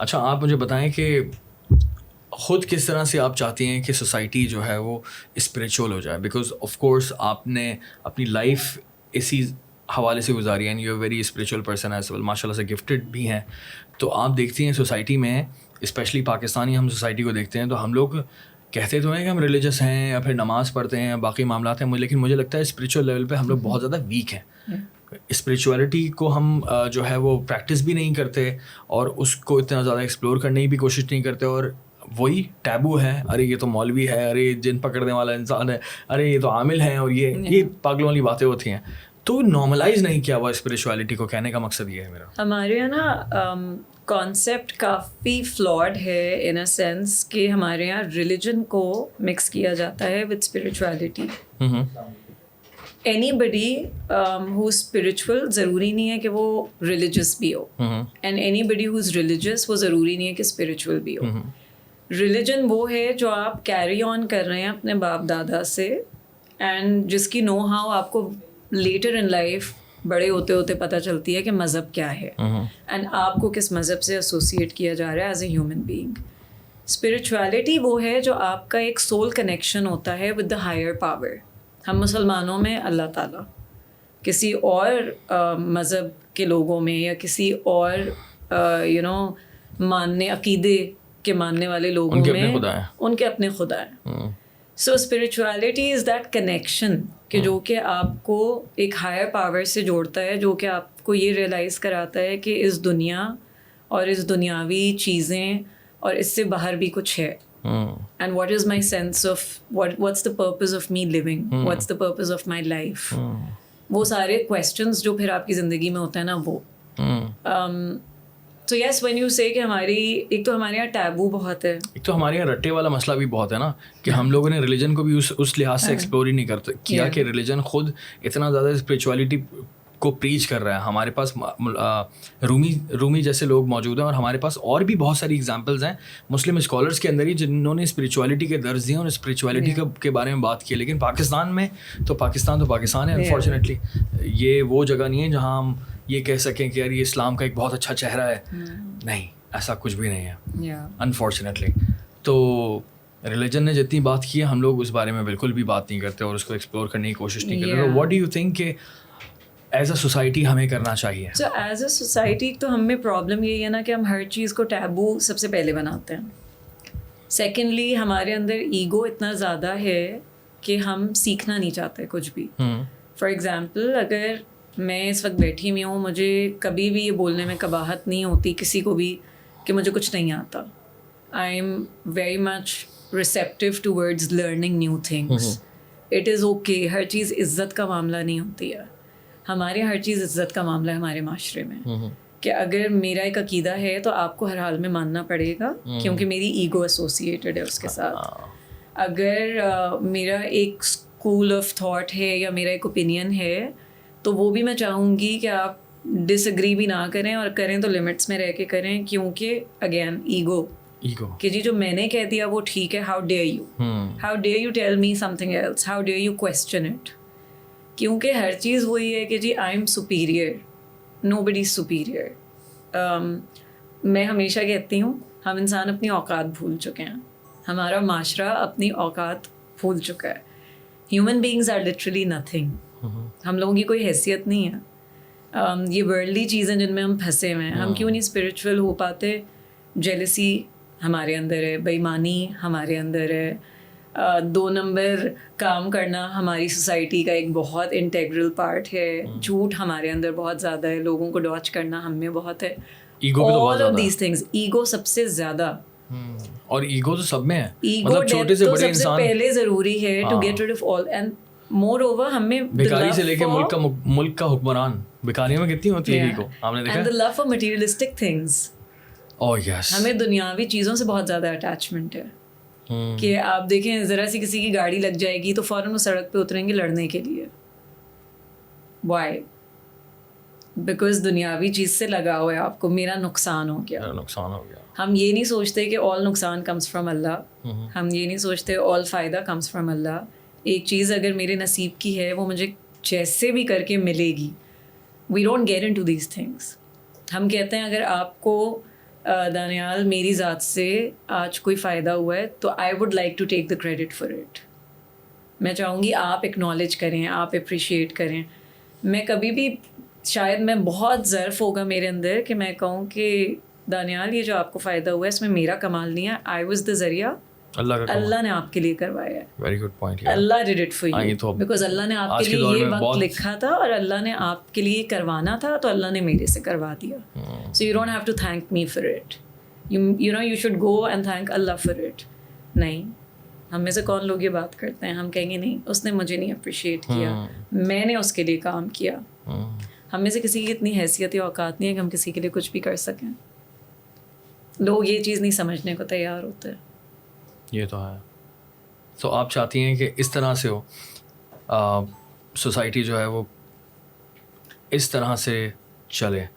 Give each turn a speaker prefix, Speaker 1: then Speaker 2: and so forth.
Speaker 1: اچھا آپ مجھے بتائیں کہ خود کس طرح سے آپ چاہتی ہیں کہ سوسائٹی جو ہے وہ اسپریچول ہو جائے؟ بیکاز آف کورس آپ نے اپنی لائف اسی حوالے سے گزاری ہے، and you a very spiritual person as well, ماشاء اللہ سے گفٹیڈ بھی ہیں. تو آپ دیکھتی ہیں سوسائٹی میں، اسپیشلی پاکستانی ہم سوسائٹی کو دیکھتے ہیں تو ہم لوگ کہتے تو ہیں کہ ہم ریلیجس ہیں یا پھر نماز پڑھتے ہیں، باقی معاملات ہیں، لیکن مجھے لگتا ہے اسپریچول لیول پہ ہم لوگ بہت زیادہ ویک ہیں. اسپریچولیٹی کو ہم جو ہے وہ پریکٹس بھی نہیں کرتے اور اس کو اتنا زیادہ ایکسپلور کرنے کی بھی کوشش نہیں کرتے، اور وہی ٹیبو ہے، ارے یہ تو مولوی ہے، ارے جن پکڑنے والا انسان ہے، ارے یہ تو عامل ہیں، اور یہ پاگلوں والی باتیں ہوتی ہیں. تو نارملائز نہیں کیا ہوا اسپریچولیٹی کو، کہنے کا مقصد یہ ہے میرا.
Speaker 2: ہمارے یہاں نا کانسیپٹ کافی فلاڈ ہے ان اے سینس کہ ہمارے یہاں ریلیجن کو مکس کیا جاتا ہے with spirituality. Anybody who spiritual ضروری نہیں ہے کہ وہ ریلیجس بھی ہو، and anybody who is religious وہ ضروری نہیں ہے کہ اسپریچول بھی ہو. ریلیجن وہ ہے جو آپ کیری آن کر رہے ہیں اپنے باپ دادا سے، اینڈ جس کی نو ہاؤ آپ کو لیٹر ان لائف بڑے ہوتے ہوتے پتہ چلتی ہے کہ مذہب کیا ہے، اینڈ آپ کو کس مذہب سے ایسوسیٹ کیا جا رہا ہے as a human being. Spirituality وہ ہے جو آپ کا ایک سول کنیکشن ہوتا ہے ود دا ہائر پاور. ہم مسلمانوں میں اللہ تعالیٰ، کسی اور مذہب کے لوگوں میں یا کسی اور ماننے عقیدے کے ماننے والے لوگوں میں ان کے اپنے خدا ہیں. سو اسپریچولیٹی از دیٹ کنیکشن کہ جو کہ آپ کو ایک ہائر پاور سے جوڑتا ہے، جو کہ آپ کو یہ ریئلائز کراتا ہے کہ اس دنیا اور اس دنیاوی چیزیں اور اس سے باہر بھی کچھ ہے. And what is my sense of what's the purpose of me living? What's the purpose of my life? وہ سارے questions جو پھر آپ کی زندگی میں ہوتا ہے نا وہ. So yes, when you say کہ ہماری ایک تو ہمارے یہاں ٹیبو بہت ہے،
Speaker 1: ایک تو ہمارے یہاں رٹے والا مسئلہ بھی بہت ہے نا، کہ ہم لوگوں نے ریلیجن کو بھی اس لحاظ سے ایکسپلور ہی نہیں کیا کہ ریلیجن خود اتنا زیادہ اسپریچولیٹی کو پریچ کر رہا ہے. ہمارے پاس رومی جیسے لوگ موجود ہیں، اور ہمارے پاس اور بھی بہت ساری ایگزامپلز ہیں مسلم اسکالرس کے اندر ہی جنہوں نے اسپریچولیٹی کے درس دیے اور اسپریچولیٹی کے بارے میں بات کی. لیکن پاکستان میں تو پاکستان ہے، انفارچونیٹلی یہ وہ جگہ نہیں ہے جہاں ہم یہ کہہ سکیں کہ یار یہ اسلام کا ایک بہت اچھا چہرہ ہے. نہیں، ایسا کچھ بھی نہیں ہے انفارچونیٹلی. تو ریلیجن نے جتنی بات کی ہے ہم لوگ اس بارے میں بالکل بھی بات نہیں کرتے اور اس کو ایکسپلور کرنے کی کوشش نہیں کرتے. واٹ ڈو یو تھنک کہ ایز اے سوسائٹی ہمیں کرنا چاہیے؟
Speaker 2: سو ایز اے سوسائٹی تو ہم میں پرابلم یہی ہے نا کہ ہم ہر چیز کو ٹیبو سب سے پہلے بناتے ہیں. سیکنڈلی ہمارے اندر ایگو اتنا زیادہ ہے کہ ہم سیکھنا نہیں چاہتے کچھ بھی. فار ایگزامپل اگر میں اس وقت بیٹھی ہوئی ہوں، مجھے کبھی بھی یہ بولنے میں قباحت نہیں ہوتی کسی کو بھی کہ مجھے کچھ نہیں آتا. I am very much receptive towards learning new things. It is okay. ہر چیز عزت کا معاملہ نہیں ہوتی ہے. ہمارے ہر چیز عزت کا معاملہ ہے ہمارے معاشرے میں، کہ اگر میرا ایک عقیدہ ہے تو آپ کو ہر حال میں ماننا پڑے گا کیونکہ میری ایگو ایسوسیٹیڈ ہے اس کے ساتھ. اگر میرا ایک اسکول آف تھاٹ ہے یا میرا ایک اوپینین ہے تو وہ بھی میں چاہوں گی کہ آپ ڈس ایگری بھی نہ کریں، اور کریں تو لمٹس میں رہ کے کریں، کیونکہ اگین ایگو کہ جی جو میں نے کہہ دیا وہ ٹھیک ہے. How dare you tell me something else, how dare you question it. کیونکہ ہر چیز وہی ہے کہ جی I am superior, nobody is superior. میں ہمیشہ کہتی ہوں ہم انسان اپنی اوقات بھول چکے ہیں، ہمارا معاشرہ اپنی اوقات بھول چکا ہے. Human beings are literally nothing. ہم لوگوں کی کوئی حیثیت نہیں ہے. یہ ورلڈلی چیزیں جن میں ہم پھنسے ہوئے ہیں، ہم کیوں نہیں اسپریچول ہو پاتے؟ جیلسی ہمارے اندر ہے، بےایمانی ہمارے اندر ہے، 2 نمبر کام کرنا ہماری سوسائٹی کا ایک بہت انٹیگرل پارٹ ہے. جھوٹ ہمارے اندر بہت زیادہ ہے، لوگوں کو ڈاچ کرنا ہم میں بہت ہے. All of these things. Ego سب سے زیادہ،
Speaker 1: اور ایگو تو سب میں ہے.
Speaker 2: ایگو چھوٹے سے بڑے انسان پہلے ضروری ہے to get rid of all. And moreover ہمیں
Speaker 1: بیکاری سے لے کے ملک کا حکمران، بیکاریوں میں کتنی ہوتی ہے ایگو، آپ نے دیکھا.
Speaker 2: And the love for materialistic things.
Speaker 1: Oh yes,
Speaker 2: ہمیں دنیاوی چیزوں سے بہت زیادہ اٹیچمنٹ ہے. کہ آپ دیکھیں ذرا سی کسی کی گاڑی لگ جائے گی تو فوراً وہ سڑک پہ اتریں گے لڑنے کے لیے. وائی؟ بیکاز دنیاوی چیز سے لگا ہوا ہے آپ کو. میرا نقصان ہو گیا. ہم یہ نہیں سوچتے کہ آل نقصان کمز فرام اللہ. ہم یہ نہیں سوچتے آل فائدہ کمز فرام اللہ. ایک چیز اگر میرے نصیب کی ہے وہ مجھے جیسے بھی کر کے ملے گی. We don't get into these things. ہم کہتے ہیں اگر آپ کو دانیال میری ذات سے آج کوئی فائدہ ہوا ہے تو I would like to take the credit for it. میں چاہوں گی آپ اکنالج کریں, آپ اپریشیٹ کریں. میں کبھی بھی شاید میں بہت ظرف ہوگا میرے اندر کہ میں کہوں کہ دانیال یہ جو آپ کو فائدہ ہوا ہے اس میں میرا کمال نہیں ہے, آئی واز دا ذریعہ, اللہ نے آپ کے لیے کروایا ہے.
Speaker 1: Very good point.
Speaker 2: Allah did it for you because Allah نے آپ کے لیے یہ وقت لکھا تھا اور اللہ نے آپ کے لیے کروانا تھا تو اللہ نے میرے سے کروا دیا. So you don't have to thank me for it, you know you should go and thank اللہ فار اٹ. نہیں, ہم میں سے کون لوگ یہ بات کرتے ہیں, ہم کہیں گے نہیں اس نے مجھے نہیں اپریشیٹ کیا, میں نے اس کے لیے کام کیا. ہم میں سے کسی کی اتنی حیثیت یا اوقات نہیں ہے کہ ہم کسی کے لیے کچھ بھی کر سکیں. لوگ یہ چیز نہیں سمجھنے کو تیار ہوتے.
Speaker 1: یہ تو ہے. تو آپ چاہتی ہیں کہ اس طرح سے ہو, سوسائٹی جو ہے وہ اس طرح سے چلے